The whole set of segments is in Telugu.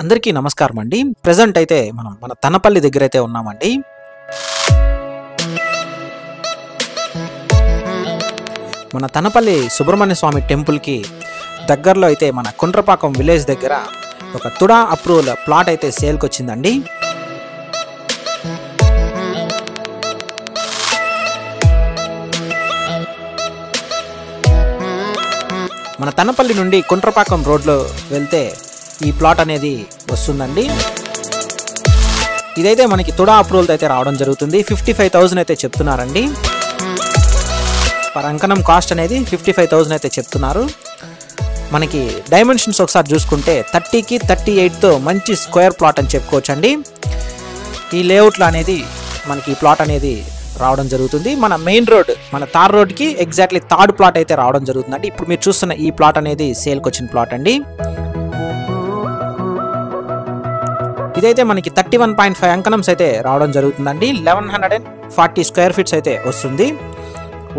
అందరికీ నమస్కారం అండి. ప్రెజెంట్ అయితే మనం మన తనపల్లి దగ్గర అయితే ఉన్నామండి. మన తనపల్లి సుబ్రహ్మణ్య స్వామి టెంపుల్కి దగ్గరలో అయితే మన కుండ్రపాకం విలేజ్ దగ్గర ఒక తుడా అప్రూవల్ ప్లాట్ అయితే సేల్కి వచ్చిందండి. మన తనపల్లి నుండి కుండ్రపాకం రోడ్లో వెళ్తే ఈ ప్లాట్ అనేది వస్తుందండి. ఇదైతే మనకి తుడా అప్రూవల్ అయితే రావడం జరుగుతుంది. 55,000 అయితే చెప్తున్నారండి. పర్ అంకణం కాస్ట్ అనేది 55,000 అయితే చెప్తున్నారు. మనకి డైమెన్షన్స్ ఒకసారి చూసుకుంటే 30కి 38తో మంచి స్క్వేర్ ప్లాట్ అని చెప్పుకోవచ్చండి. ఈ లేఅవుట్లో అనేది మనకి ఈ ప్లాట్ అనేది రావడం జరుగుతుంది. మన మెయిన్ రోడ్ మన తార్ రోడ్కి ఎగ్జాక్ట్లీ థర్డ్ ప్లాట్ అయితే రావడం జరుగుతుందండి. ఇప్పుడు మీరు చూస్తున్న ఈ ప్లాట్ అనేది సేల్కి వచ్చిన ప్లాట్ అండి. ఇదైతే మనకి 31.5 అంకణమ్స్ అయితే రావడం జరుగుతుందండి. 1140 స్క్వేర్ ఫీట్స్ అయితే వస్తుంది.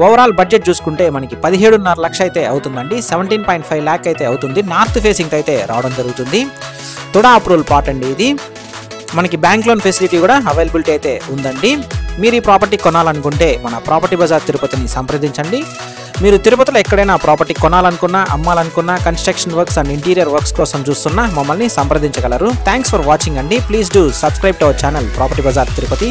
ఓవరాల్ బడ్జెట్ చూసుకుంటే మనకి 17.5 లక్ష అయితే అవుతుందండి. 17.5 ల్యాక్ అయితే అవుతుంది. నార్త్ ఫేసింగ్ అయితే రావడం జరుగుతుంది. తుడా అప్రూవల్ ప్లాట్ అండి ఇది. మనకి బ్యాంక్ లోన్ ఫెసిలిటీ కూడా అవైలబిలిటీ అయితే ఉందండి. మీరు ఈ ప్రాపర్టీ కొనాలనుకుంటే మన ప్రాపర్టీ బజార్ తిరుపతిని సంప్రదించండి. మీరు తిరుపతిలో ఎక్కడైనా ప్రాపర్టీ కొనాలనుకున్నా, అమ్మాలనుకున్నా, construction works and interior works కోసం చూస్తున్నా మమ్మల్ని సంప్రదించగలరు. థ్యాంక్స్ ఫర్ వాచింగ్ అండి. Please do subscribe to our channel Property Bazaar Tirupati.